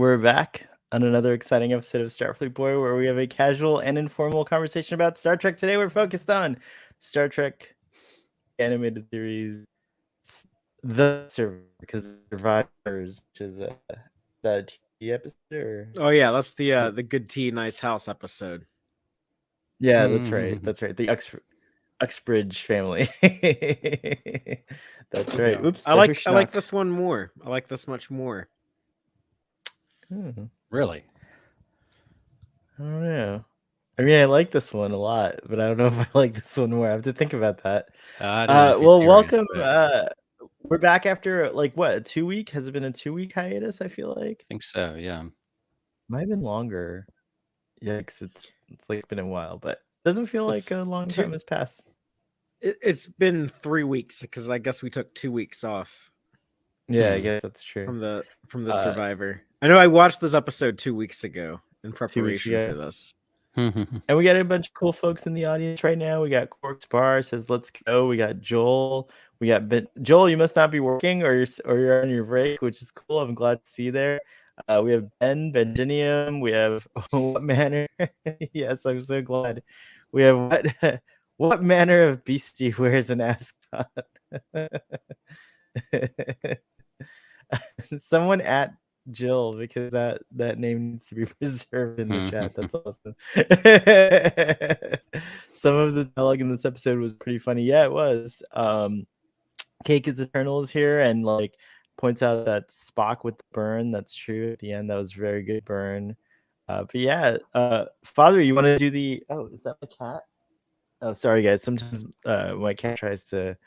We're back on another exciting episode of Starfleet Boy, where we have a casual and informal conversation about Star Trek. Today, we're focused on Star Trek animated series, The Survivors, which is the TV episode. Oh yeah, that's the Good Tea, Nice House episode. Yeah, that's right. That's right. The Uxbridge family. That's right. Yeah. Oops. I like this one more. I like this much more. Really? I don't know. I mean, I like this one a lot, but I don't know if I like this one more. I have to think about that. Welcome. We're back after what, a 2-week? Has it been a 2-week hiatus? I feel like. I think so. Yeah. Might have been longer. Yikes! It's like it's been a while, but it doesn't feel like a long time has passed. It's been 3 weeks because I guess we took 2 weeks off. Yeah, I guess that's true. From the Survivor. I know I watched this episode 2 weeks ago in preparation for this. And we got a bunch of cool folks in the audience right now. We got Corks Bar says, "Let's go." We got Joel. We got Joel. You must not be working, or you're on your break, which is cool. I'm glad to see you there. We have Benjinium. We have What Manner. Yes, I'm so glad. We have what manner of beastie wears an ascot? Someone at Jill, because that name needs to be preserved in the chat. That's awesome. Some of the dialogue in this episode was pretty funny. Yeah, it was. Cake is Eternal is here and points out that Spock with the burn. That's true. At the end, that was very good burn. But yeah, Father, you want to do the? Oh, is that my cat? Oh, sorry guys. Sometimes my cat tries to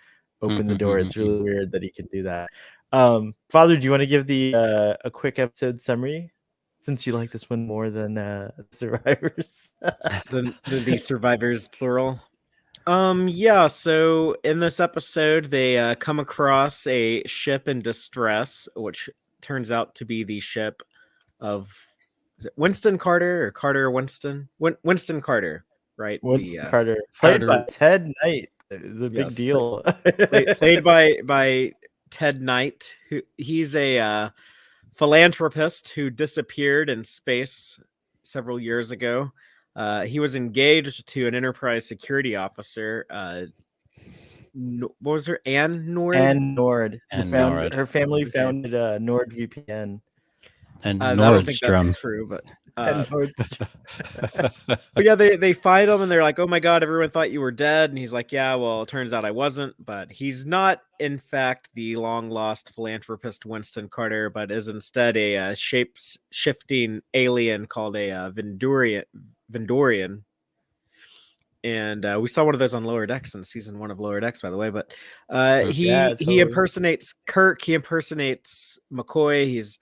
open the door. It's really weird that he can do that. Father, do you want to give the a quick episode summary, since you like this one more than Survivors? the Survivors plural. Yeah, so in this episode they come across a ship in distress, which turns out to be the ship of, is it Winston Carter or Carter Winston? Winston Carter, right? Winston Carter, played by Ted Knight. It's a big deal. Played by Ted Knight, he's a philanthropist who disappeared in space several years ago. He was engaged to an Enterprise security officer. What was her? Anne Nord? Anne Nord. Her family founded NordVPN. And I don't think that's true, but but yeah, they find him and they're like, "Oh my God, everyone thought you were dead." And he's like, "Yeah, well, it turns out I wasn't." But he's not, in fact, the long lost philanthropist Winston Carter, but is instead a shape-shifting alien called a Vendorian. And we saw one of those on Lower Decks in season 1 of Lower Decks, by the way. But he impersonates Kirk. He impersonates McCoy. He's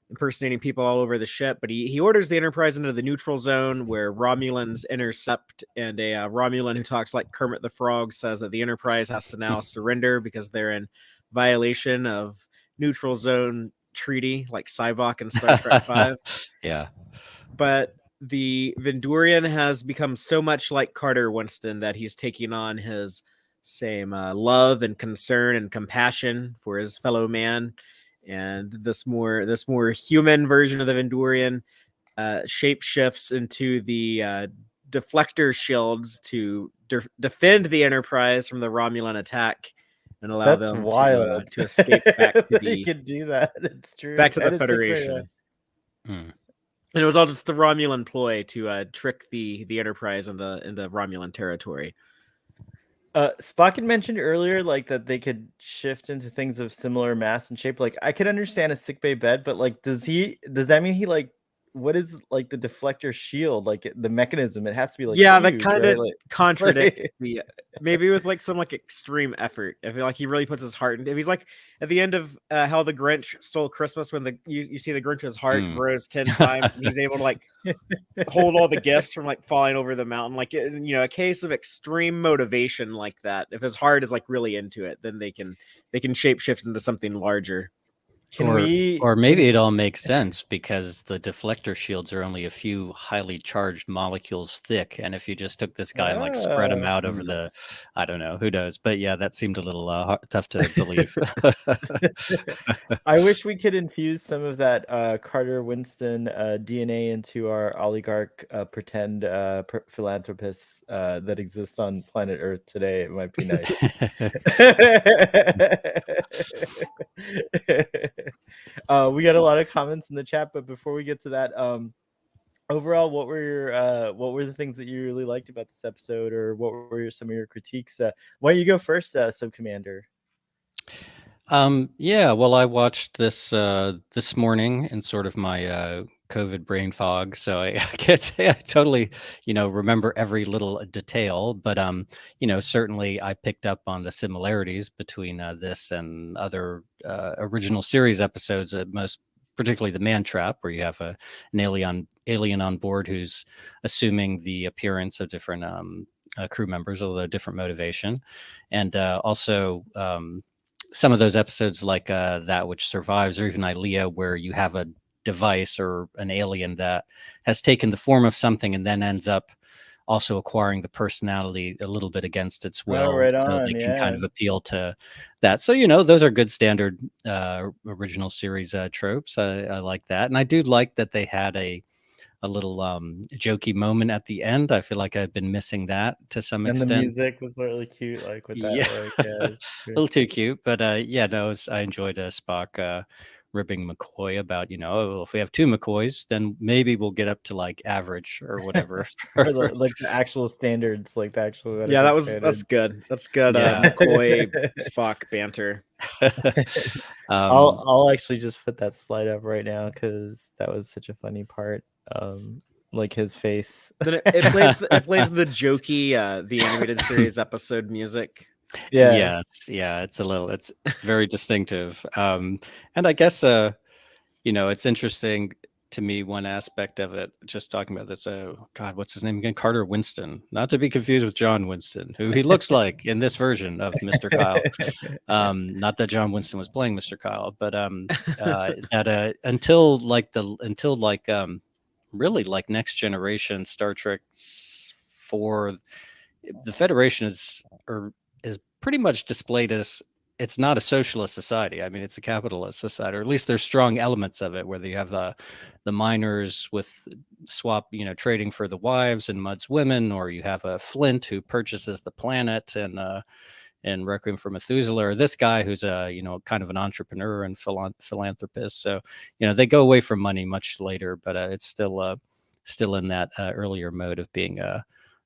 impersonating people all over the ship, but he orders the Enterprise into the neutral zone where Romulans intercept, and a Romulan who talks like Kermit the Frog says that the Enterprise has to now surrender because they're in violation of neutral zone treaty, like Sybok in Star Trek 5. Yeah. But the Vendorian has become so much like Carter Winston that he's taking on his same love and concern and compassion for his fellow man. And this more human version of the Vendorian shapeshifts into the deflector shields to defend the Enterprise from the Romulan attack and allow them to escape back to they could do that. It's true. Back to the Federation. And it was all just a Romulan ploy to trick the Enterprise into Romulan territory. Spock had mentioned earlier, that they could shift into things of similar mass and shape. I could understand a sickbay bed, but does that mean he what is the deflector shield, the mechanism? It has to be huge, that kind of right? contradicts the maybe with some extreme effort. I feel like he really puts his heart in. If he's at the end of How the Grinch Stole Christmas, when you see the Grinch's heart grows 10 times, and he's able to hold all the gifts from falling over the mountain, a case of extreme motivation like that. If his heart is really into it, then they can shapeshift into something larger. Can we Or maybe it all makes sense because the deflector shields are only a few highly charged molecules thick, and if you just took this guy and like spread him out over the, I don't know, who knows? But yeah, that seemed a little tough to believe. I wish we could infuse some of that Carter Winston DNA into our oligarch pretend philanthropists that exist on planet Earth today. It might be nice. We got a lot of comments in the chat, but before we get to that, overall, what were the things that you really liked about this episode, or what were some of your critiques? Why don't you go first, Sub Commander? Yeah, well, I watched this this morning in sort of my COVID brain fog, so I can't say I totally, remember every little detail, but certainly I picked up on the similarities between this and other original series episodes, most particularly the Man Trap, where you have an alien on board who's assuming the appearance of different crew members, although different motivation, and also some of those episodes like That Which Survives, or even Ilea, where you have a device or an alien that has taken the form of something and then ends up also acquiring the personality a little bit against its will, right so on, they can yeah. kind of appeal to that. So, those are good standard original series tropes. I like that. And I do like that they had a little jokey moment at the end. I feel like I've been missing that to some And extent. the music was really cute, like with that. Yeah, a little too cute, but yeah, no, I enjoyed Spock ribbing McCoy about, if we have two McCoys, then maybe we'll get up to like average or whatever. Or the actual standards, like the actual. Yeah, that's good. That's good. Yeah. McCoy Spock banter. I'll actually just put that slide up right now because that was such a funny part. Like his face. Then it plays the jokey the animated series episode music. Yeah. Yes, it's very distinctive. And I guess it's interesting to me, one aspect of it, just talking about this, God, what's his name again? Carter Winston, not to be confused with John Winston, who he looks like in this version of Mr. Kyle. Not that John Winston was playing Mr. Kyle, but until really like Next Generation, Star Trek 4, the Federation is pretty much displayed as, it's not a socialist society. I mean, it's a capitalist society, or at least there's strong elements of it, where you have the miners with trading for the wives and Mudd's women, or you have a Flint who purchases the planet and Requiem for Methuselah, or this guy who's kind of an entrepreneur and philanthropist. So they go away from money much later, but it's still in that earlier mode of being a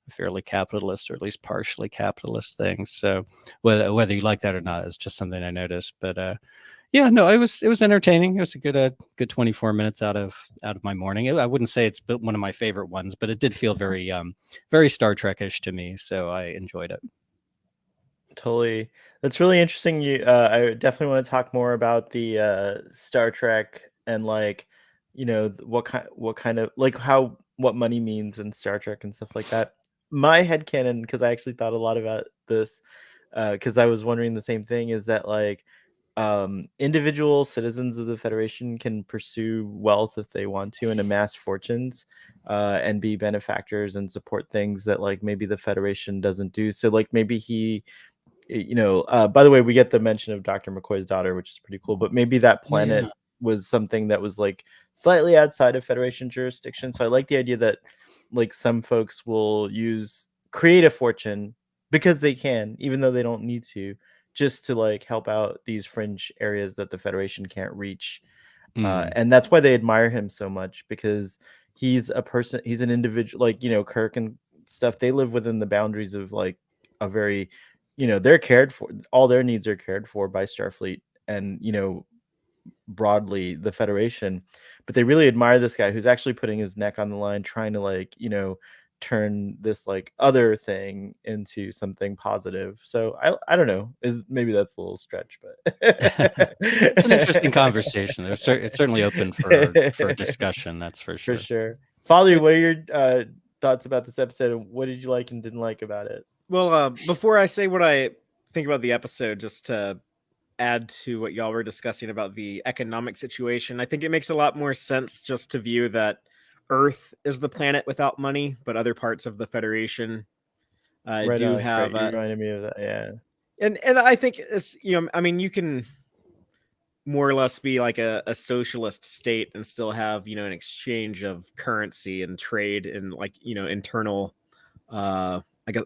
fairly capitalist, or at least partially capitalist things. So whether you like that or not is just something I noticed. But yeah, no, it was entertaining. It was a good 24 minutes out of my morning. I wouldn't say it's one of my favorite ones, but it did feel very very Star Trek-ish to me, so I enjoyed it. Totally. That's really interesting. I definitely want to talk more about the Star Trek and like, what kind of like what money means in Star Trek and stuff like that. My headcanon, because I actually thought a lot about this, because I was wondering the same thing, is that like individual citizens of the Federation can pursue wealth if they want to and amass fortunes and be benefactors and support things that like maybe the Federation doesn't do. So like maybe he, by the way, we get the mention of Dr. McCoy's daughter, which is pretty cool, but maybe that planet was something that was like slightly outside of Federation jurisdiction. So I like the idea that like some folks will create a fortune because they can, even though they don't need to, just to like help out these fringe areas that the Federation can't reach. And that's why they admire him so much, because he's an individual, like, Kirk and stuff, they live within the boundaries of like a very, they're cared for, all their needs are cared for by Starfleet and, broadly the Federation, but they really admire this guy who's actually putting his neck on the line, trying to like, turn this like other thing into something positive. So I don't know, maybe that's a little stretch, but it's an interesting conversation. It's certainly open for discussion, that's for sure. For sure. Father, what are your thoughts about this episode? What did you like and didn't like about it? Well, before I say what I think about the episode, just to add to what y'all were discussing about the economic situation. I think it makes a lot more sense just to view that Earth is the planet without money, but other parts of the Federation Right do on, have. you reminded me of that. Yeah. And I think it's, I mean, you can more or less be like a socialist state and still have, an exchange of currency and trade and like, internal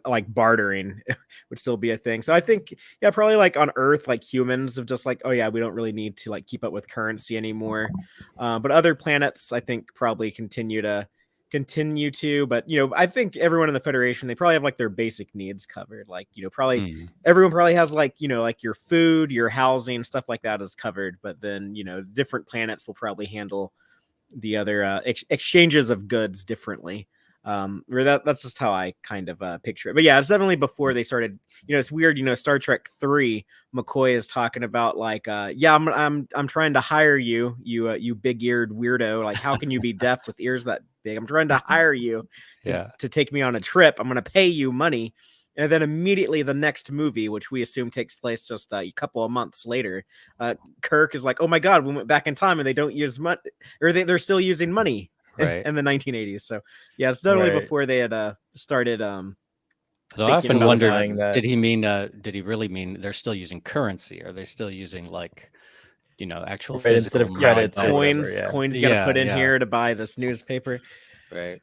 like bartering would still be a thing. So I think, yeah, probably like on Earth, like humans have just like, oh yeah, we don't really need to like keep up with currency anymore. But other planets, I think, probably continue to. But I think everyone in the Federation, they probably have like their basic needs covered. Like probably everyone probably has like like your food, your housing, stuff like that is covered. But then different planets will probably handle the other exchanges of goods differently. Or that's just how I kind of picture it. But yeah, it's definitely before they started. It's weird. Star Trek 3, McCoy is talking about like, yeah, I'm trying to hire you, you big eared weirdo. Like, how can you be deaf with ears that big? I'm trying to hire you to take me on a trip. I'm gonna pay you money. And then immediately the next movie, which we assume takes place just a couple of months later, Kirk is like, "Oh my God, we went back in time and they don't use money, or they're still using money in the 1980s." So yeah, it's definitely before they had started. Though I often wondered, did he really mean they're still using currency? Are they still using like, actual physical instead of credits or coins? whatever, yeah. Coins you got to put in here to buy this newspaper, right?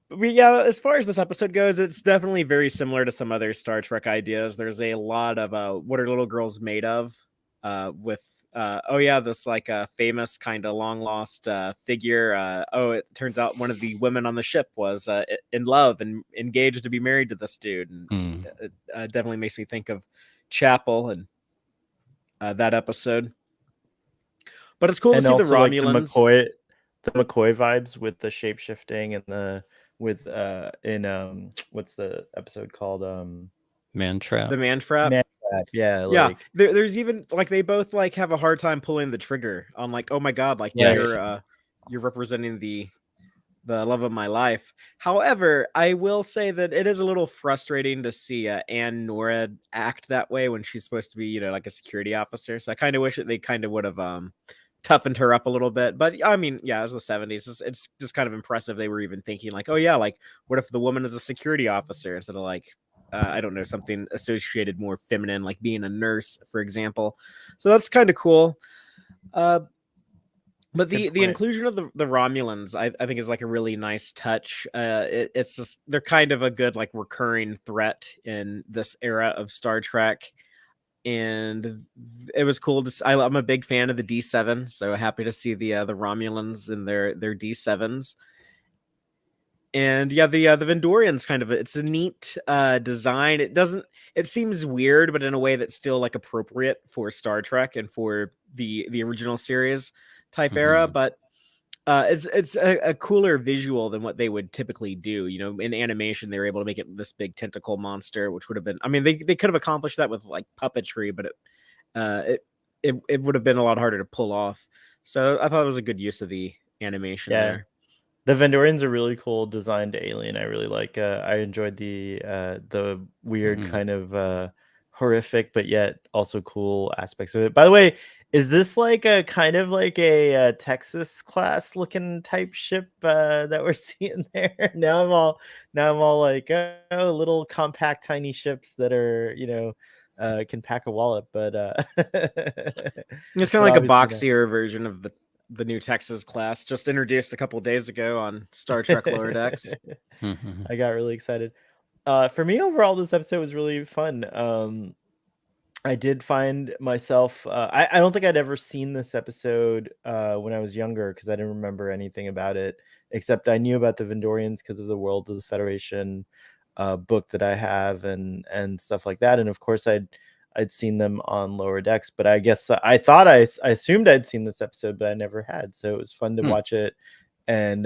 But yeah, as far as this episode goes, it's definitely very similar to some other Star Trek ideas. There's a lot of what are little girls made of, with this like famous kind of long lost figure. It turns out one of the women on the ship was in love and engaged to be married to this dude, and it definitely makes me think of Chapel and that episode. But it's cool to see the Romulans, like the McCoy vibes with the shape shifting and the what's the episode called? Man Trap. The Man Trap. Yeah, yeah. like There's even like they both like have a hard time pulling the trigger on like, oh my God, like you're representing the love of my life. However, I will say that it is a little frustrating to see Ann Nora act that way when she's supposed to be, like a security officer. So I kind of wish that they kind of would have toughened her up a little bit. But I mean, yeah, it was the 70s. It's just kind of impressive they were even thinking like, oh yeah, like what if the woman is a security officer instead of like I don't know, something associated more feminine, like being a nurse, for example. So that's kind of cool. But the inclusion of the Romulans, I think, is like a really nice touch. It's just they're kind of a good like recurring threat in this era of Star Trek. And it was cool to. I'm a big fan of the D7, so happy to see the Romulans in their D7s. And yeah, the Vendorians kind of, it's a neat design. It seems weird, but in a way that's still like appropriate for Star Trek and for the original series type era. But it's a cooler visual than what they would typically do. In animation, they were able to make it this big tentacle monster, which would have been, I mean, they could have accomplished that with like puppetry, but it would have been a lot harder to pull off. So I thought it was a good use of the animation there. The Vendorians are really cool designed alien. I really like. I enjoyed the weird kind of horrific, but yet also cool aspects of it. By the way, is this like a kind of like a Texas class looking type ship that we're seeing there? Now I'm all like, oh, little compact, tiny ships that are can pack a wallet, but it's kind of like a boxier version of the new Texas class, just introduced a couple of days ago on Star Trek Lower Decks. I got really excited. For me, overall, this episode was really fun. I did find myself. I don't think I'd ever seen this episode when I was younger because I didn't remember anything about it, except I knew about the Vendorians because of the World of the Federation book that I have and stuff like that. And of course, I'd seen them on Lower Decks, but I guess I thought I assumed I'd seen this episode, but I never had. So it was fun to watch it and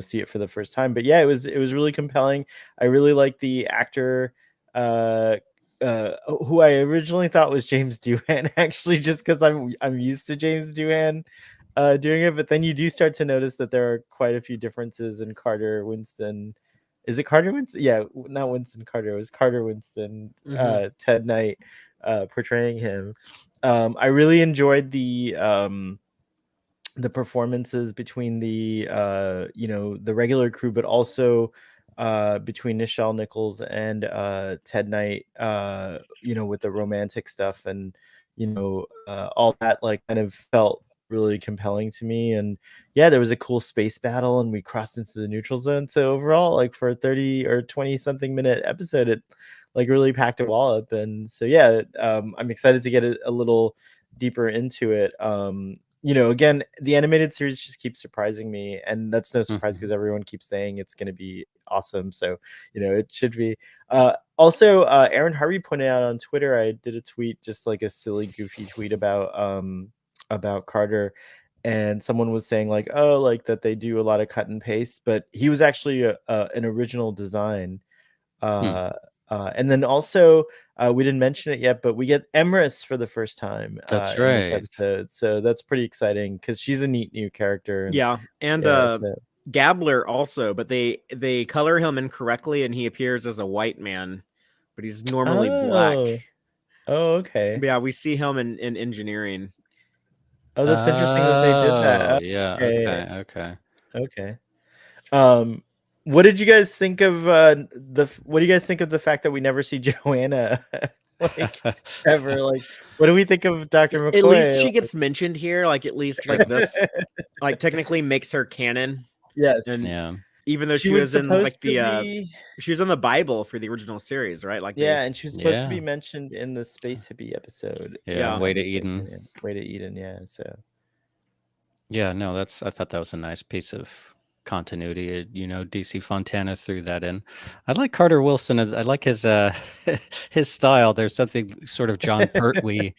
see it for the first time. But yeah, it was really compelling. I really like the actor who I originally thought was James Doohan, actually, just because I'm used to James Doohan doing it. But then you do start to notice that there are quite a few differences in Carter Winston. Is it Carter Winston? Yeah, not Winston Carter. It was Carter Winston, Ted Knight, portraying him. I really enjoyed the performances between the the regular crew, but also between Nichelle Nichols and Ted Knight, with the romantic stuff, and all that like kind of felt really compelling to me. And yeah, there was a cool space battle and we crossed into the neutral zone. So overall, like for a 30 or 20 something minute episode, it like really packed a wallop. And so yeah, I'm excited to get a little deeper into it. Again, the animated series just keeps surprising me, and that's no surprise because everyone keeps saying it's going to be awesome. So, it should be. Also, Aaron Harvey pointed out on Twitter, I did a tweet, just like a silly, goofy tweet about Carter, and someone was saying like, oh, like that they do a lot of cut and paste, but he was actually an original design. And then also, we didn't mention it yet, but we get Emrys for the first time That's in this right. episode. So that's pretty exciting because she's a neat new character. And Gabler also, but they color him incorrectly and he appears as a white man, but he's normally black. Oh, okay. But yeah, we see him in engineering. Oh, that's interesting that they did that. Yeah. Okay. What did you guys think of what do you guys think of the fact that we never see Joanna like ever? Like, what do we think of Dr. McCoy? At least she gets mentioned here, like at least like this like technically makes her canon. Yes. And even though she was in like she was in the Bible for the original series, right? Like and she was supposed to be mentioned in the Space Hippie episode. Way to Eden. Way to Eden, yeah. So I thought that was a nice piece of continuity. DC Fontana threw that in. I like Carter Wilson. I like his his style. There's something sort of John Pertwee,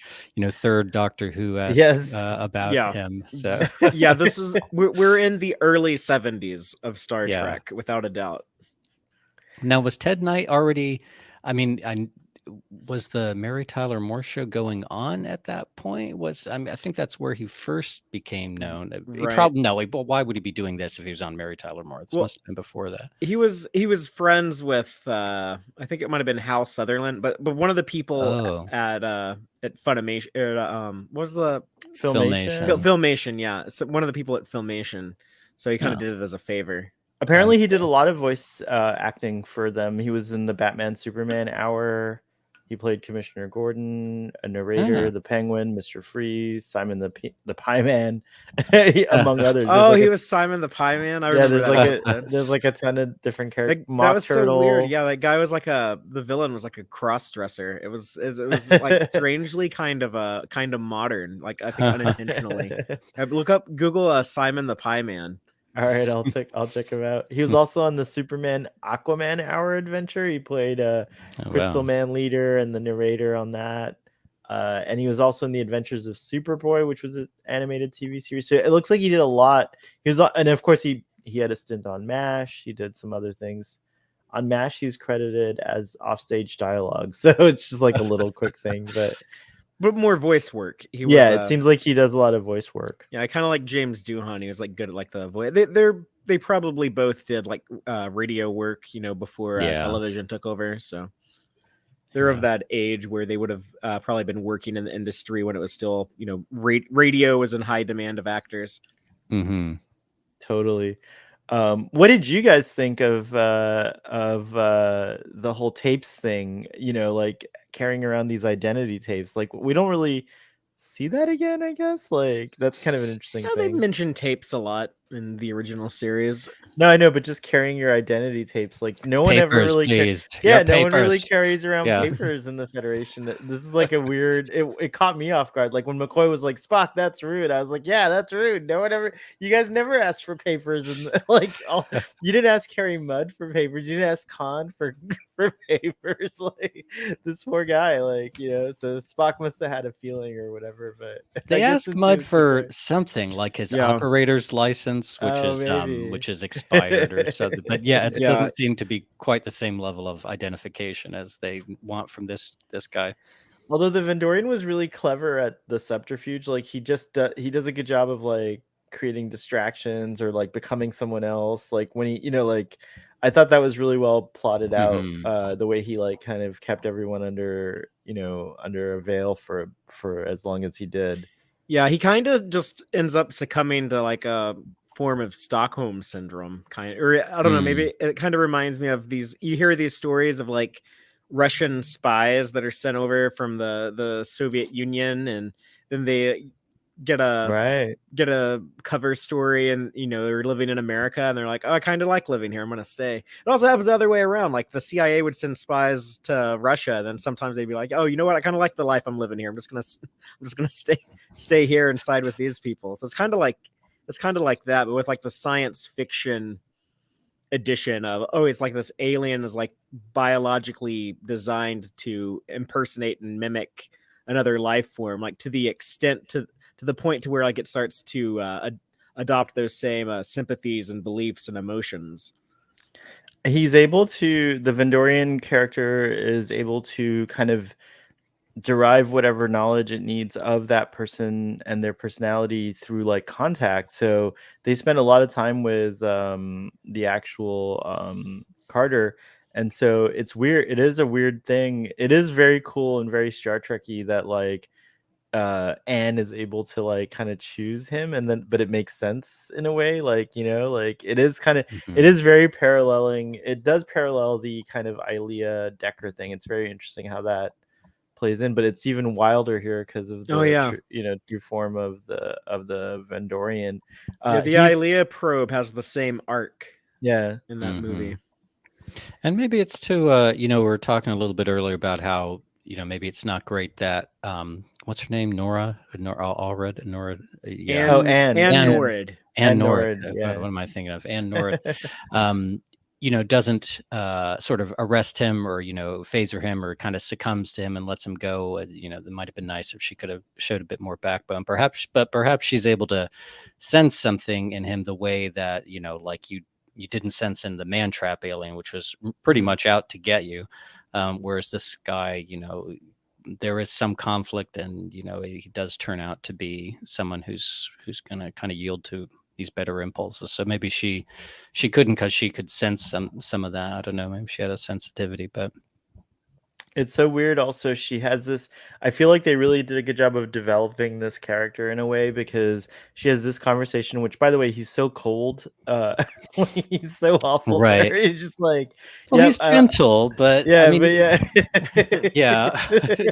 third Doctor Who about him. So this is we're in the early 70s of Star Trek without a doubt. Now, was Ted Knight already? I mean, was the Mary Tyler Moore show going on at that point? I think that's where he first became known. He probably but why would he be doing this if he was on Mary Tyler Moore? This must have been before that. He was friends with I think it might have been Hal Sutherland, but one of the people at Funimation, what was the Filmation? Yeah, so one of the people at Filmation. So he kind of did it as a favor. Apparently, he did a lot of voice acting for them. He was in the Batman Superman Hour. He played Commissioner Gordon, a narrator, the Penguin, Mr. Freeze, Simon the Pie Man, among others. He was Simon the Pie Man. I remember there's like a ton of different characters. That was Turtle. So weird. Yeah, that guy was like the villain was like a cross dresser. It was like strangely kind of modern, like I think unintentionally. Google Simon the Pie Man. All right, I'll check him out. He was also on the Superman Aquaman Hour adventure. He played Crystal Man leader and the narrator on that. And he was also in the Adventures of Superboy, which was an animated TV series. So it looks like he did a lot. And of course he had a stint on MASH. He did some other things. On MASH, he's credited as offstage dialogue. So it's just like a little quick thing, but more voice work. It seems like he does a lot of voice work. Yeah, I kind of like James Doohan. He was like good at like the voice. They probably both did like radio work, before television took over. So they're of that age where they would have probably been working in the industry when it was still, radio was in high demand of actors. Mm-hmm. Totally. What did you guys think of the whole tapes thing? Like carrying around these identity tapes. Like we don't really see that again, I guess. Like that's kind of an interesting thing. They mentioned tapes a lot in the original series. No, I know, but just carrying your identity tapes, like no one ever really one really carries around papers in the Federation. This is like a weird. It caught me off guard. Like when McCoy was like, "Spock, that's rude." I was like, "Yeah, that's rude." No one ever. You guys never asked for papers, and you didn't ask Harry Mudd for papers. You didn't ask Khan for papers. Like this poor guy, So Spock must have had a feeling or whatever. But they asked Mudd for something like his operator's license, which is expired or something. But it doesn't seem to be quite the same level of identification as they want from this guy. Although the Vendorian was really clever at the subterfuge, like he does a good job of like creating distractions or like becoming someone else. Like when he, I thought that was really well plotted out. Mhm. The way he like kind of kept everyone under under a veil for as long as he did. Yeah, he kind of just ends up succumbing to like a form of Stockholm syndrome, or I don't know, maybe it kind of reminds me of these. You hear these stories of like Russian spies that are sent over from the Soviet Union, and then they get a Right. cover story, and they're living in America, and they're like, oh, I kind of like living here, I'm gonna stay. It also happens the other way around. Like the CIA would send spies to Russia, and then sometimes they'd be like, oh, you know what, I kind of like the life I'm living here, I'm just gonna stay here and side with these people. So it's kind of like that, but with like the science fiction edition of, oh, it's like this alien is like biologically designed to impersonate and mimic another life form, like to the extent to the point to where like it starts to adopt those same sympathies and beliefs and emotions. He's able to, the Vendorian character is able to kind of derive whatever knowledge it needs of that person and their personality through like contact. So they spend a lot of time with the actual Carter. And so it's weird. It is a weird thing. It is very cool and very Star Trek-y that like Anne is able to like kind of choose him, and then but it makes sense in a way, like like it is kind of it is very paralleling. It does parallel the kind of Ilea Decker thing. It's very interesting how that plays in, but it's even wilder here because of the true form of the Vendorian. The Ilea probe has the same arc in that movie. And maybe it's too we were talking a little bit earlier about how maybe it's not great that what's her name, Nora Allred, Nora, yeah, Anne Norrid. Anne Norrid. Yeah. What am I thinking of? Anne Norrid. Doesn't sort of arrest him or phaser him or kind of succumbs to him and lets him go. That might have been nice if she could have showed a bit more backbone, perhaps. But perhaps she's able to sense something in him the way that like you didn't sense in the man trap alien, which was pretty much out to get you. Whereas this guy, there is some conflict, and he does turn out to be someone who's gonna kind of yield to these better impulses. So maybe she couldn't, because she could sense some of that. I don't know, maybe she had a sensitivity. But it's so weird. Also, she has this, I feel like they really did a good job of developing this character in a way, because she has this conversation, which, by the way, he's so cold. He's so awful. Right. To her. He's just like, well, he's gentle, but yeah, I mean, but yeah,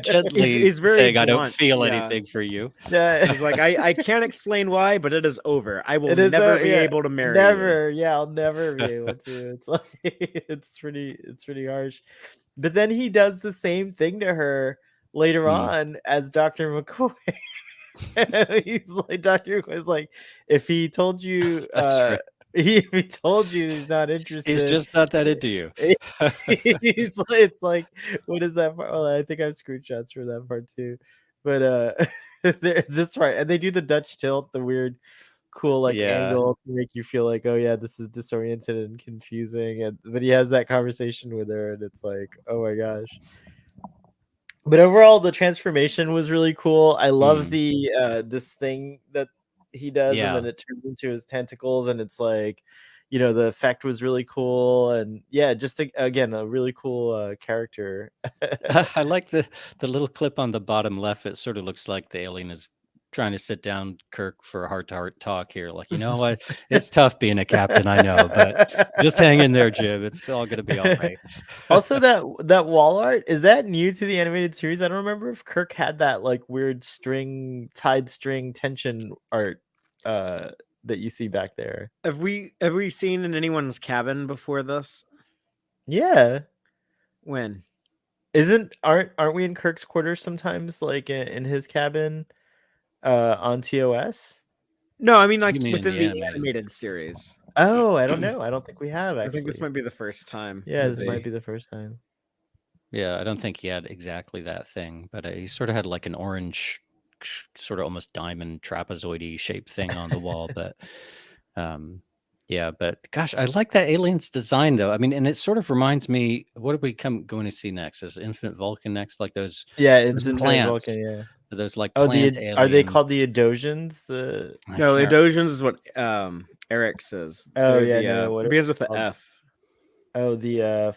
gently he's very saying, blunt. I don't feel anything for you. Yeah. He's like, I can't explain why, but it is over. I will never be able to marry you. Yeah, I'll never be able to. It's like it's pretty harsh. But then he does the same thing to her later on as Dr. McCoy. He's like, Dr. McCoy's like, if he told you, right. if he told you he's not interested, he's just not that into you. It's like, what is that part? Well, I think I have screenshots for that part too. But this part, and they do the Dutch tilt, the weird, cool angle to make you feel like, oh yeah, this is disoriented and confusing. But he has that conversation with her, and it's like, oh my gosh. But overall, the transformation was really cool. I love the this thing that he does, and then it turns into his tentacles, and it's like, the effect was really cool, and yeah, just again a really cool character. I like the little clip on the bottom left. It sort of looks like the alien is trying to sit down Kirk for a heart-to-heart talk here. Like, what? It's tough being a captain, I know, but just hang in there, Jim. It's all going to be all right. Also, that wall art, is that new to the animated series? I don't remember if Kirk had that like weird tied string tension art that you see back there. Have we seen in anyone's cabin before this? Yeah. When? Aren't we in Kirk's quarters sometimes, like in his cabin? On TOS? No, I mean like within the animated series. Oh, I don't know. I don't think we have, actually. I think this might be the first time. Yeah, this might be the first time. Yeah, I don't think he had exactly that thing, but he sort of had like an orange, sort of almost diamond trapezoidy shaped thing on the wall. But yeah, but gosh, I like that alien's design though. I mean, and it sort of reminds me, what are we going to see next? Is Infinite Vulcan next? Like those, it's Infinite Vulcan, yeah. Those like plant aliens. Are they called the Edosians? No, Edosians is what Eric says. Oh yeah, it begins with the F. Oh, damn,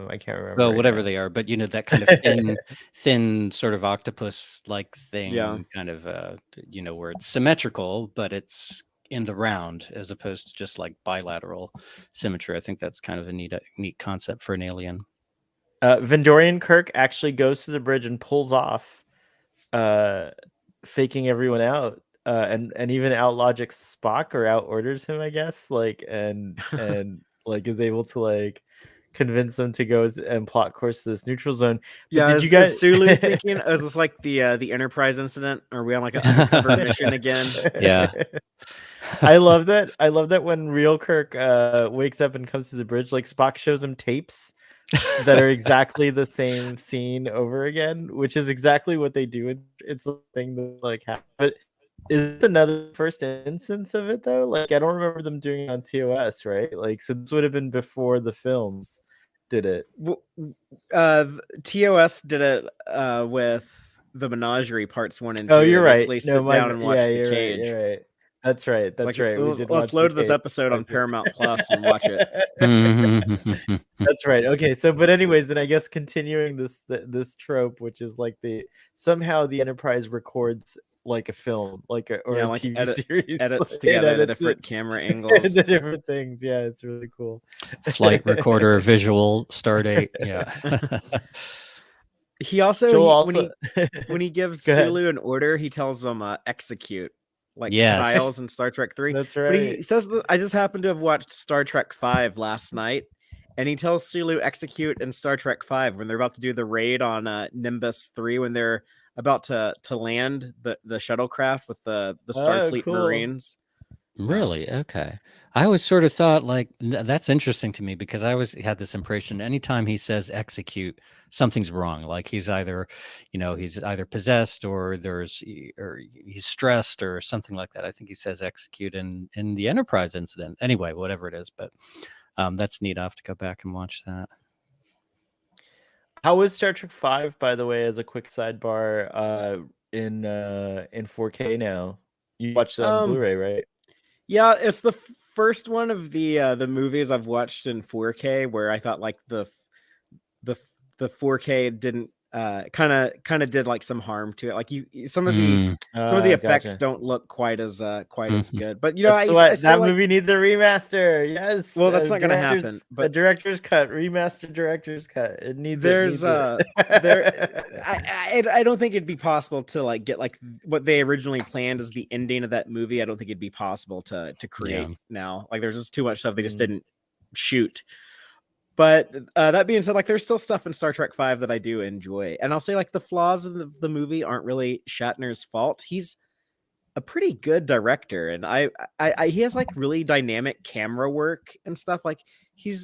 I can't remember Well, right whatever now. they are, but that kind of thin sort of octopus-like Yeah. thing, kind of, where it's symmetrical, but it's in the round as opposed to just like bilateral symmetry. I think that's kind of a neat concept for an alien. Vendorian Kirk actually goes to the bridge and pulls off, faking everyone out, and even out logics Spock or out orders him, I guess, and like is able to like convince them to go and plot course to this neutral zone. But Yeah, did you is guys Sulu thinking, is this like the Enterprise incident? Are we on like an undercover mission again? Yeah. I love that. I love that when real Kirk wakes up and comes to the bridge, like Spock shows him tapes that are exactly the same scene over again, which is exactly what they do. It's a thing that like happens. But is this another first instance of it though? Like I don't remember them doing it on TOS, right? Like so this would have been before the films did it. TOS did it with the Menagerie parts 1 and 2. Oh, you're They right. basically No, sit down and watch yeah, the you're right. cage. You're right. That's right. It's That's like, right. We did let's watch load the this cage. episode on Okay. Paramount Plus and watch it. That's right. Okay, so but anyways, then I guess continuing this trope, which is like somehow the Enterprise records like a film, or a like TV series, edits like, together the edits different it, camera angles. the different things. Yeah, it's really cool. Flight recorder, visual, stardate. Yeah. He also, Joel when he gives Go ahead. Sulu an order, he tells him execute, like Yes. Styles in Star Trek 3. That's But he right. says that I just happened to have watched Star Trek 5 last night, and he tells Sulu execute in Star Trek 5 when they're about to do the raid on Nimbus 3, when they're about to land the shuttlecraft with the Starfleet cool. Marines. Really? Okay. I always sort of thought like that's interesting to me because I always had this impression anytime he says execute, something's wrong. Like he's either possessed or he's stressed or something like that. I think he says execute in the Enterprise incident. Anyway, whatever it is, but that's neat. I have to go back and watch that. How was Star Trek 5, by the way, as a quick sidebar, in 4K now? You watched it on Blu-ray, right? Yeah, it's the first one of the movies I've watched in 4K where I thought like the 4K didn't kind of did like some harm to it. Like some of the effects Gotcha. don't look quite as good. But you know, that movie needs a remaster. Yes. Well, that's not going to happen. But a director's cut, remastered director's cut. It needs. I don't think it'd be possible to like get like what they originally planned as the ending of that movie. I don't think it'd be possible to create now. Like there's just too much stuff they just didn't shoot. But that being said, like there's still stuff in Star Trek 5 that I do enjoy. And I'll say like the flaws in the movie aren't really Shatner's fault. He's a pretty good director. And he has like really dynamic camera work and stuff. Like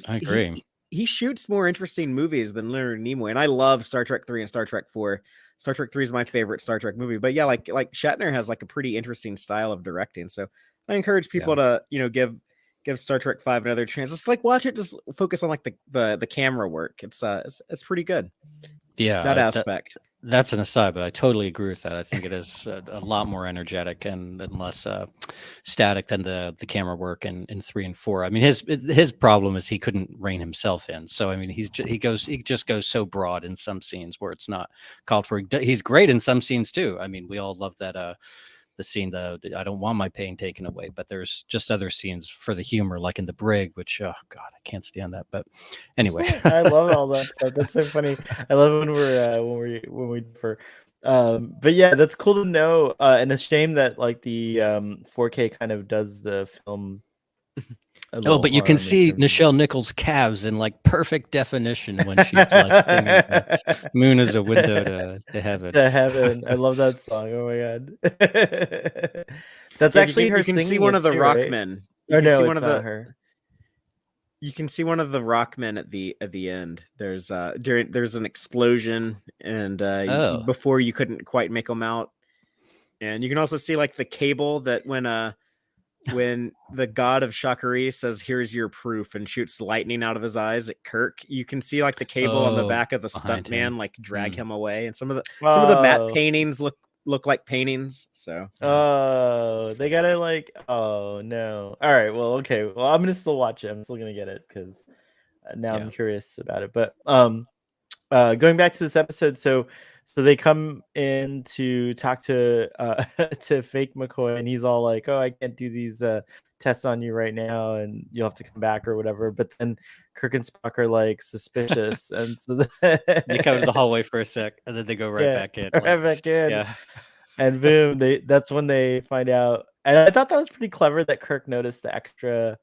I agree. He shoots more interesting movies than Leonard Nimoy. And I love Star Trek 3 and Star Trek 4. Star Trek 3 is my favorite Star Trek movie. But yeah, like Shatner has like a pretty interesting style of directing. So I encourage people to, give Star Trek 5 another chance. Just like watch it, just focus on like the camera work. It's pretty good. Yeah, that aspect. That's an aside, but I totally agree with that. I think it is a lot more energetic and less static than the camera work in 3 and 4. I mean, his problem is he couldn't rein himself in. So I mean, he just goes so broad in some scenes where it's not called for. He's great in some scenes too. I mean, we all love that. The scene, I don't want my pain taken away, but there's just other scenes for the humor, like in the brig, which oh god, I can't stand that. But anyway, I love all that stuff. That's so funny. I love when we differ. But yeah, that's cool to know. And it's a shame that like the 4K kind of does the film. Oh, but you can see Nichelle Nichols' calves in like perfect definition when she's like singing the moon is a window to heaven. To heaven. I love that song. Oh my god. That's actually her. You can singing see one of the too, Rockmen. Right? No, it's not her. You can see one of the Rockmen at the end. There's there's an explosion, and before you couldn't quite make them out. And you can also see like the cable that when the god of Shakari says, "Here's your proof," and shoots lightning out of his eyes at Kirk, you can see like the cable on the back of the stuntman like drag him away. And some of the matte paintings look look like paintings. So Oh, they gotta like. Oh no. All right. Well, okay. Well, I'm gonna still watch it. I'm still gonna get it because now I'm curious about it. But going back to this episode, so they come in to talk to to fake McCoy, and he's all like, "Oh, I can't do these tests on you right now, and you'll have to come back or whatever." But then Kirk and Spock are like suspicious, and so They come to the hallway for a sec, and then they go right back in. right back in. Yeah. And boom, that's when they find out. And I thought that was pretty clever that Kirk noticed the extra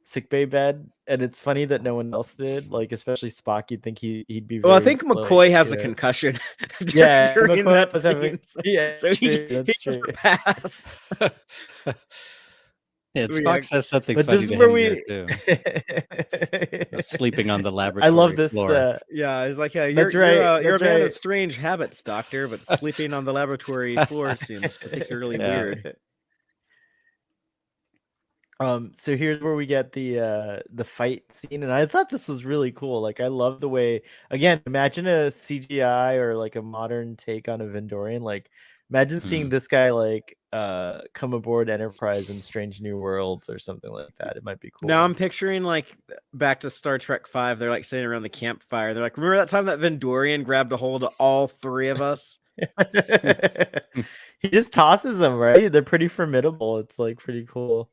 sickbay bed, and it's funny that no one else did. Like, especially Spock, you'd think he'd be. Well, I very, think McCoy has a concussion. Yeah, during McCoy that was scene. having- yeah, so he true. passed. Yeah, Spock says something But funny this to is where him there, too. Sleeping on the laboratory I love this. floor. Yeah, he's like, yeah, That's you're right, you're a that's man right. of strange habits, Doctor, but sleeping on the laboratory floor seems particularly weird. So here's where we get the fight scene, and I thought this was really cool. Like, I love the way, again, imagine a CGI or like a modern take on a Vendorian. Like, imagine seeing this guy like come aboard Enterprise in Strange New Worlds or something like that. It might be cool. Now I'm picturing like back to Star Trek V. They're like sitting around the campfire. They're like, remember that time that Vendorian grabbed a hold of all three of us? He just tosses them, right? They're pretty formidable. It's like pretty cool.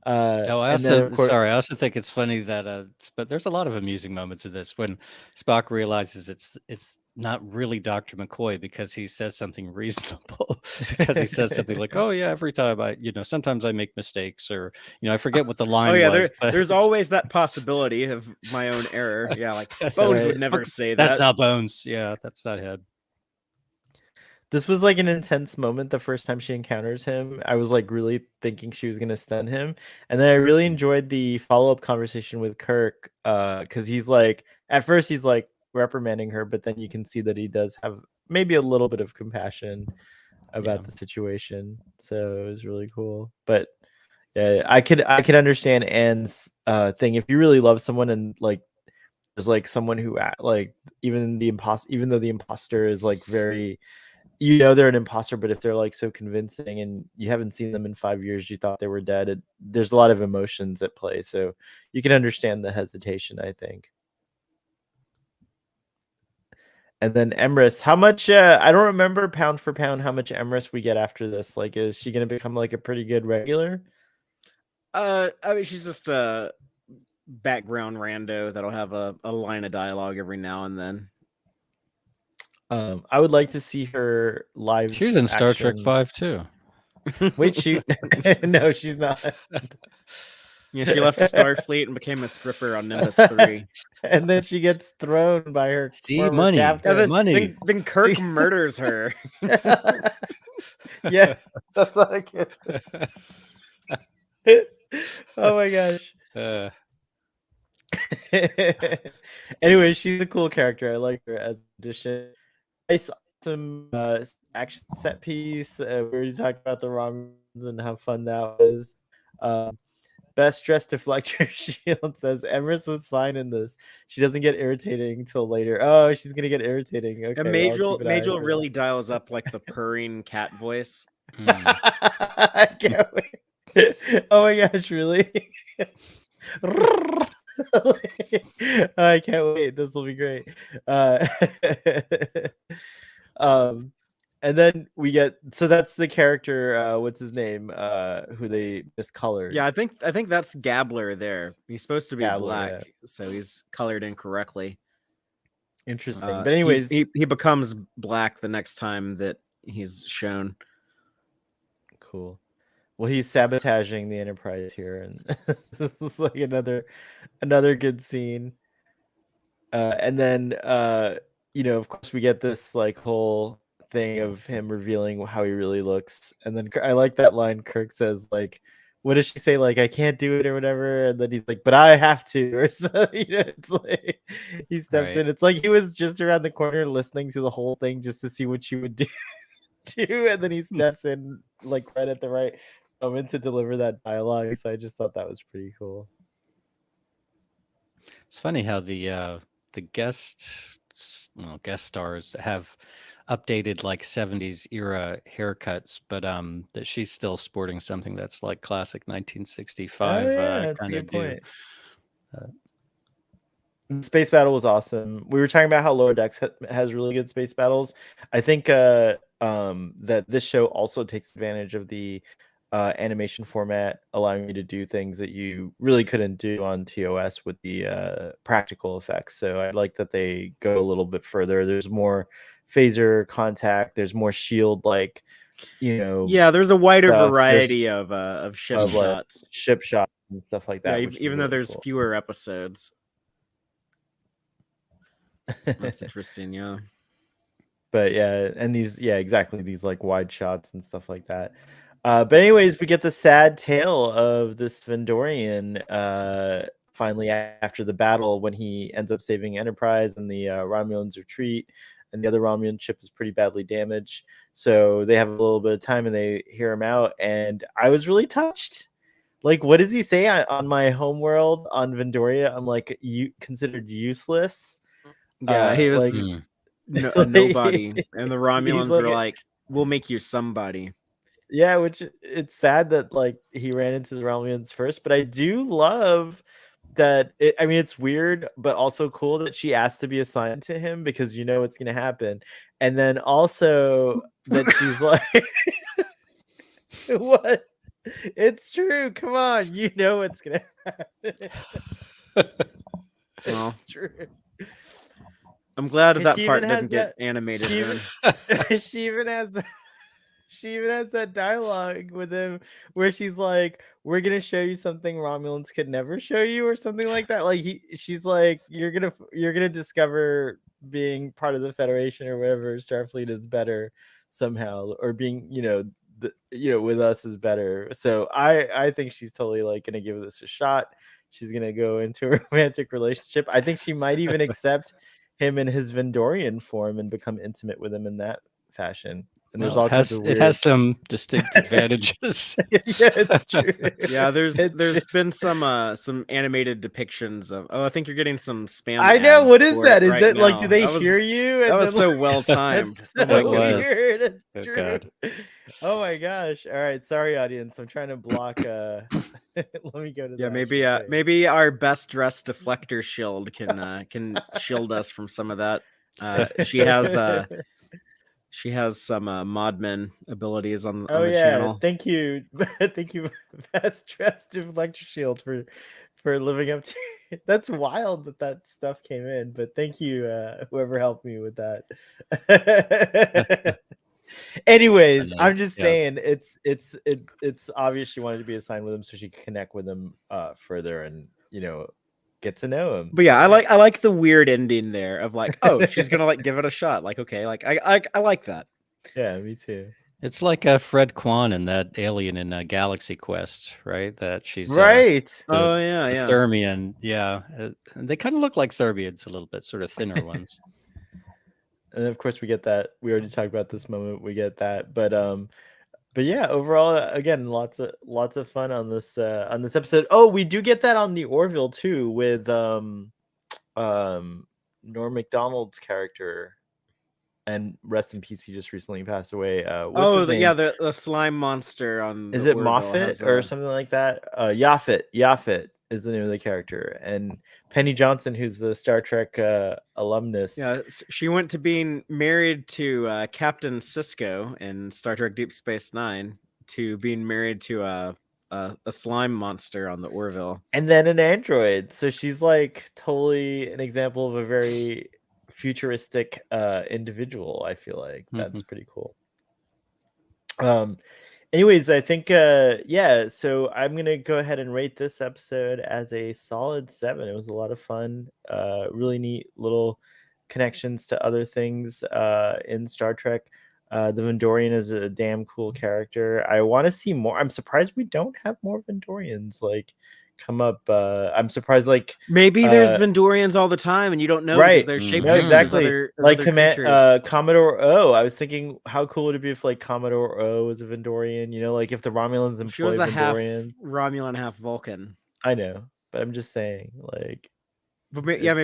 No, I and then, also of course, sorry. I also think it's funny that but there's a lot of amusing moments in this when Spock realizes it's not really Dr. McCoy because he says something reasonable. Because he says something like, "Oh yeah, every time sometimes I make mistakes," or I forget what the line was. There's always that possibility of my own error. Yeah, like Bones would never say that. That's not Bones. Yeah, that's not him. This was like an intense moment the first time she encounters him. I was like really thinking she was gonna stun him. And then I really enjoyed the follow-up conversation with Kirk. Because he's like, at first he's like reprimanding her, but then you can see that he does have maybe a little bit of compassion about the situation. So it was really cool. But yeah, I could understand Anne's thing. If you really love someone and like there's like someone who like even though the imposter is like very, they're an imposter, but if they're like so convincing and you haven't seen them in 5 years, you thought they were dead, there's a lot of emotions at play, so you can understand the hesitation, I think. And then Emrys, how much I don't remember pound for pound how much Emrys we get after this. Like, is she gonna become like a pretty good regular? I mean, she's just a background rando that'll have a line of dialogue every now and then. I would like to see her live. She was in Star Trek V too. Wait, no, she's not. Yeah, she left Starfleet and became a stripper on Nimbus 3. And then she gets thrown by her money. captain. Then Kirk murders her. Yeah, that's not a good. Oh my gosh. Anyway, she's a cool character. I like her as addition. Nice, awesome action set piece. We already talked about the Romulans and how fun that was. Best dressed deflector shield says Emrys was fine in this. She doesn't get irritating until later. Oh, she's gonna get irritating. Okay. And Majel really dials up like the purring cat voice. I can't wait. Oh my gosh, really? I can't wait. This will be great. And then we get, so that's the character, what's his name, who they miscolored. Yeah, I think that's Gabler there. He's supposed to be Gabler, black, so he's colored incorrectly. Interesting. But anyways, he becomes black the next time that he's shown. Cool. Well, he's sabotaging the Enterprise here, and this is like another good scene. And then of course we get this like whole thing of him revealing how he really looks, and then I like that line Kirk says, like, what does she say, like, I can't do it or whatever, and then he's like, but I have to, or so. It's like he steps in. It's like he was just around the corner listening to the whole thing just to see what she would do, and then he steps in like right at the right moment to deliver that dialogue. So I just thought that was pretty cool. It's funny how the guest stars have updated like 70s era haircuts, but that she's still sporting something that's like classic 1965 that's a kind of good do. point. The space battle was awesome. We were talking about how Lower Decks has really good space battles. I think that this show also takes advantage of the animation format, allowing you to do things that you really couldn't do on TOS with the practical effects. So I like that they go a little bit further. There's more phaser contact. There's more shield, like, Yeah, there's a wider stuff. variety of ship Of like shots. ship shots and stuff like that. Yeah, which is even though really there's cool. fewer episodes. That's interesting, yeah. But yeah, and these exactly, these like wide shots and stuff like that. But anyways, we get the sad tale of this Vendorian finally after the battle, when he ends up saving Enterprise and the Romulans retreat, and the other Romulan ship is pretty badly damaged. So they have a little bit of time and they hear him out, and I was really touched. Like, what does he say on my homeworld on Vendoria? I'm like, you considered useless. Yeah, he was like a nobody, and the he's Romulans were like, like, "We'll make you somebody." yeah, which it's sad that like he ran into the Romulans first, but I do love that. I mean, it's weird, but also cool that she asked to be assigned to him, because what's gonna happen, and then also that she's like, "What? It's true. Come on, what's gonna happen." Well, It's true. I'm glad that She part even has didn't get animated. She even has that dialogue with him where she's like, "We're gonna show you something Romulans could never show you," or something like that. Like she's like, "You're gonna discover being part of the Federation or whatever, Starfleet is better somehow, or being with us is better." So I think she's totally like gonna give this a shot. She's gonna go into a romantic relationship. I think she might even accept him in his Vendorian form and become intimate with him in that fashion. And there's all kinds of weird... It has some distinct advantages. Yeah, it's true. Yeah, there's been some animated depictions of. Oh, I think you're getting some spam. I know. What is that? Is right that like, now. do they That hear you? That And was then, so well timed. That's Oh so my goodness. weird. It's Oh, true. God. Oh my gosh. All right. Sorry, audience. I'm trying to block. Let me go to Yeah, the maybe our best dressed deflector shield can shield us from some of that. She has some Modman abilities on the channel. Thank you. Thank you, Best Dressed Deflector Shield, for living up to... That's wild that stuff came in, but thank you, whoever helped me with that. Anyways, I'm just saying, it's obvious she wanted to be assigned with him so she could connect with him further and get to know him. But yeah, I like the weird ending there of like, oh, she's gonna like give it a shot. Like, okay, like I like that. Yeah, me too. It's like Fred Kwan and that alien in Galaxy Quest, right? That she's right. The Thermian. Yeah, they kind of look like Thermians a little bit, sort of thinner ones. And of course, we get that. We already talked about this moment. We get that, but yeah, overall, again, lots of fun on this episode. Oh, we do get that on the Orville too, with Norm Macdonald's character. And rest in peace, he just recently passed away. The slime monster on. Is it Moffat or something like that? Yaphet is the name of the character, and Penny Johnson, who's the Star Trek alumnus. Yeah, she went to being married to Captain Sisko in Star Trek Deep Space Nine to being married to a slime monster on the Orville, and then an android. So she's like totally an example of a very futuristic individual. I feel like that's pretty cool. Anyways, I think so I'm gonna go ahead and rate this episode as a solid 7. It was a lot of fun, really neat little connections to other things in Star Trek. The Vendorian is a damn cool character. I want to see more. I'm surprised we don't have more Vendorians like come up. I'm surprised, like maybe there's Vendorians all the time and you don't know, right? They're shaped. No, exactly. Like Commodore O. I was thinking, how cool would it be if like Commodore O was a Vendorian? Like if the Romulans employ she was a Vendorian. half Romulan, half Vulcan. I know, but I'm just saying, like, But yeah,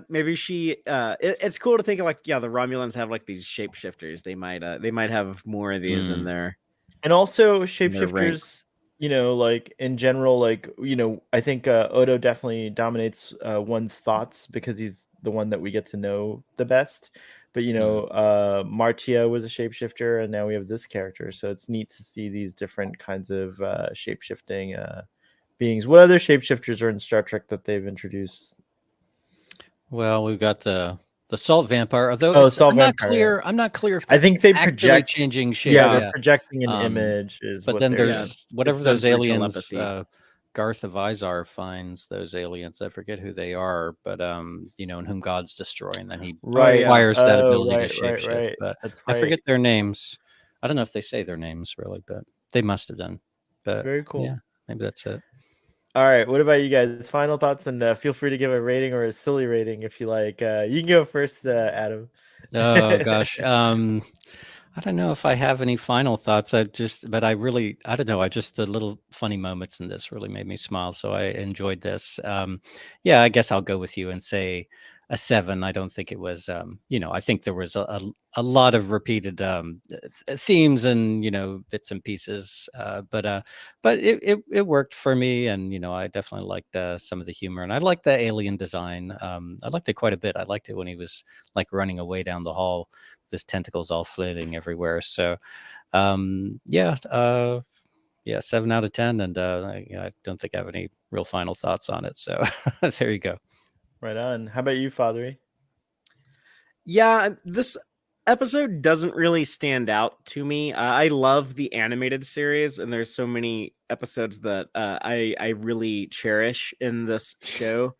maybe she. It's cool to think of like, yeah, the Romulans have like these shapeshifters. They might have more of these in their. And also their shapeshifters, ranks. like in general, like, I think Odo definitely dominates one's thoughts because he's the one that we get to know the best. But Martia was a shapeshifter, and now we have this character, so it's neat to see these different kinds of shapeshifting beings. What other shapeshifters are in Star Trek that they've introduced? Well, we've got the salt vampire. Although Salt I'm not vampire. clear. I'm not clear if I that's think they actually project changing shape. Yeah, they're projecting an Um, image. Is But what then they're there's it's whatever done those through aliens. telepathy. Garth of Izar finds those aliens. I forget who they are, but and whom God's destroy, and then he right. acquires that Oh, ability to right, shapeshift. right. But That's I right. forget their names. I don't know if they say their names really, but they must have done. But Very cool. yeah, maybe that's it. All right. What about you guys? Final thoughts, and feel free to give a rating or a silly rating if you like. You can go first, Adam. Oh gosh. I don't know if I have any final thoughts. I don't know. The little funny moments in this really made me smile. So I enjoyed this. Yeah, I guess I'll go with you and say a 7. I don't think it was, I think there was a lot of repeated themes and, bits and pieces. But it worked for me. And, I definitely liked some of the humor, and I liked the alien design. I liked it quite a bit. I liked it when he was like running away down the hall, this tentacles all flailing everywhere. So, 7 out of 10. And I don't think I have any real final thoughts on it. So there you go. Right on. How about you, Fathery? Yeah, this episode doesn't really stand out to me. I love the animated series, and there's so many episodes that I really cherish in this show.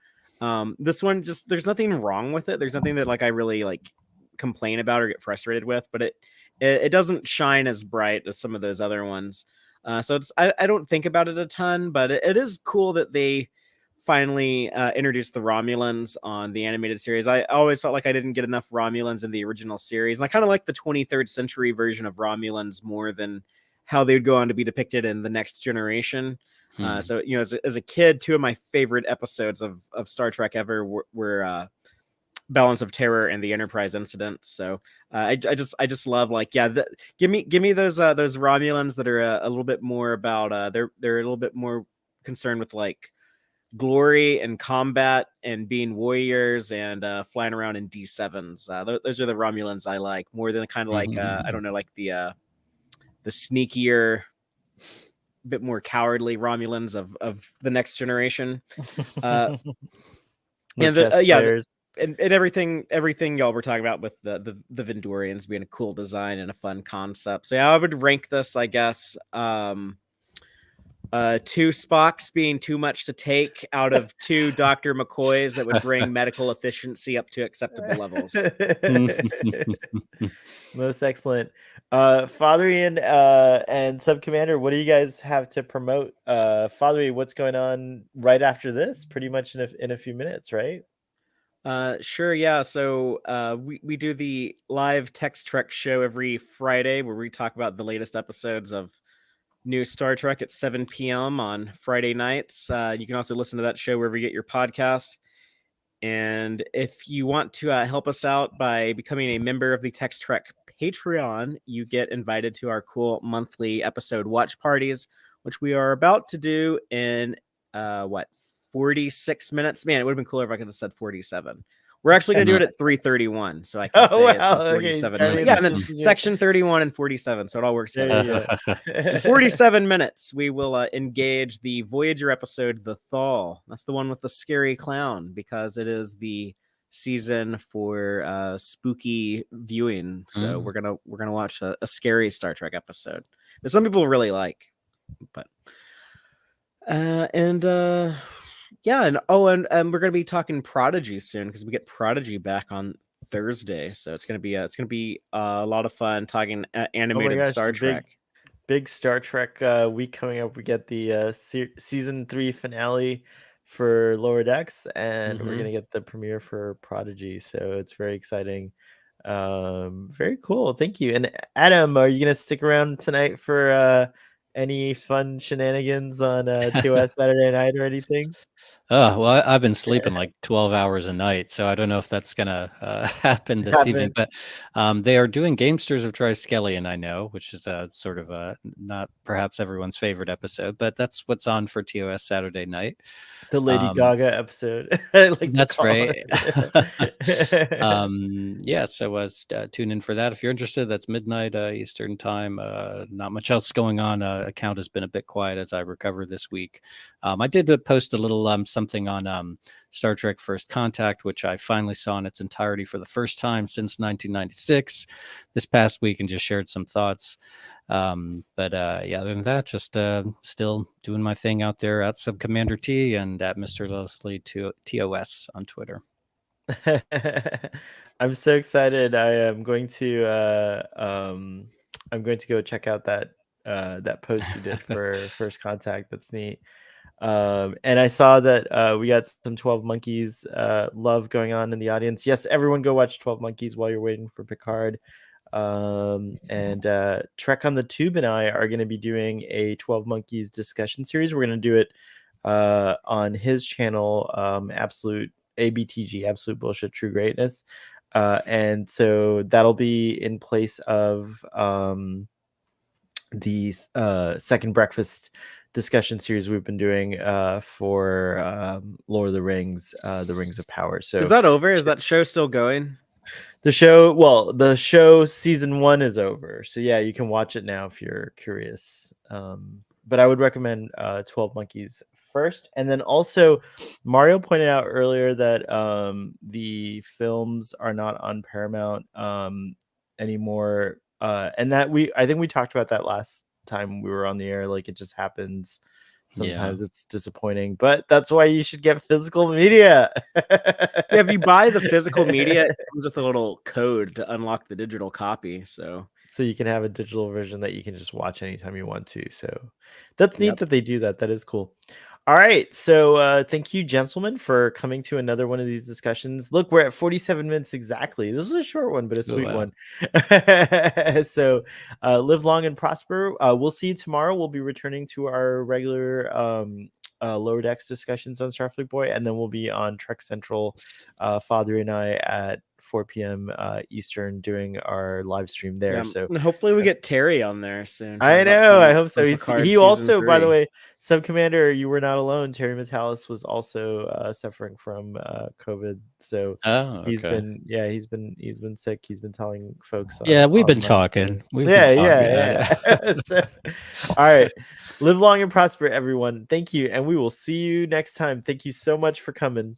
This one, just there's nothing wrong with it. There's nothing that like I really like complain about or get frustrated with, but it doesn't shine as bright as some of those other ones. So I don't think about it a ton, but it is cool that they finally introduced the Romulans on the animated series. I always felt like I didn't get enough Romulans in the original series, and I kind of like the 23rd century version of Romulans more than how they would go on to be depicted in the Next Generation. So as a kid, 2 of my favorite episodes of Star Trek ever were Balance of Terror and the Enterprise incident. So I just love like, give me those Romulans that are a little bit more about they're a little bit more concerned with like glory and combat and being warriors and flying around in D7s. Those are the Romulans I like more than kind of like I don't know, like the sneakier, bit more cowardly Romulans of the Next Generation. And everything y'all were talking about with the Vendorians being a cool design and a fun concept. So yeah, I would rank this, I guess, 2 Spocks being too much to take out of 2 Dr. McCoys that would bring medical efficiency up to acceptable levels. Most excellent. Fathery and Sub Commander, what do you guys have to promote? Fathery, what's going on right after this? Pretty much in a few minutes, right? Sure, yeah. So we do the live Text Trek show every Friday where we talk about the latest episodes of new Star Trek at 7 p.m. on Friday nights. You can also listen to that show wherever you get your podcast. And if you want to help us out by becoming a member of the Text Trek Patreon, you get invited to our cool monthly episode watch parties, which we are about to do in 46 minutes. Man, it would have been cooler if I could have said 47. We're actually going to do it at 3:31, so I can say it's 47 minutes. Yeah, and then section 31 and 47, so it all works together. In 47 minutes, we will engage the Voyager episode, The Thaw. That's the one with the scary clown, because it is the season for spooky viewing. So we're gonna watch a scary Star Trek episode that some people really like. But yeah, and we're gonna be talking Prodigy soon because we get Prodigy back on Thursday, so it's gonna be a lot of fun talking animated Star Trek. Big Star Trek week coming up. We get the season 3 finale for Lower Decks, and we're gonna get the premiere for Prodigy, so it's very exciting. Very cool. Thank you. And Adam, are you gonna stick around tonight for any fun shenanigans on TOS Saturday night or anything? Oh, well, I've been sleeping like 12 hours a night, so I don't know if that's gonna happen this evening. But they are doing Gamesters of Triskelion, I know, which is a sort of not perhaps everyone's favorite episode, but that's what's on for TOS Saturday night. The Lady Gaga episode. I like to That's call right. it. Yeah, so tune in for that if you're interested. That's midnight Eastern time. Not much else going on. Account has been a bit quiet as I recover this week. I did post a little something on Star Trek First Contact, which I finally saw in its entirety for the first time since 1996 this past week, and just shared some thoughts. But yeah, other than that, just still doing my thing out there at Subcommander T and at Mr. Leslie TOS on Twitter. I'm so excited. I am going to I'm going to go check out that that post you did for First Contact. That's neat. And I saw that we got some 12 Monkeys love going on in the audience. Yes, everyone go watch 12 Monkeys while you're waiting for Picard. And Trek on the Tube and I are going to be doing a 12 Monkeys discussion series. We're going to do it on his channel, Absolute ABTG, Absolute Bullshit True Greatness. And so that'll be in place of the Second Breakfast discussion series we've been doing for Lord of the Rings, The Rings of Power. So is that over? Is that show still going? The show season 1 is over. So yeah, you can watch it now if you're curious. But I would recommend 12 Monkeys first. And then also Mario pointed out earlier that the films are not on Paramount anymore. And that I think we talked about that last time we were on the air. Like, it just happens. Sometimes it's disappointing, but that's why you should get physical media. Yeah, if you buy the physical media, it comes with a little code to unlock the digital copy. So you can have a digital version that you can just watch anytime you want to. So that's neat that they do that. That is cool. All right. So thank you, gentlemen, for coming to another one of these discussions. Look, we're at 47 minutes exactly. This is a short one, but a sweet one. So live long and prosper. We'll see you tomorrow. We'll be returning to our regular Lower Decks discussions on Starfleet Boy, and then we'll be on Trek Central, Father and I, at 4 p.m. Eastern doing our live stream there. Yeah, so and hopefully we get Terry on there soon. I know. I hope so. He also, by the way, Subcommander, you were not alone. Terry Metalis was also suffering from COVID. So he's been sick. He's been telling folks. We've been talking. Yeah. So, all right. Live long and prosper, everyone. Thank you. And we will see you next time. Thank you so much for coming.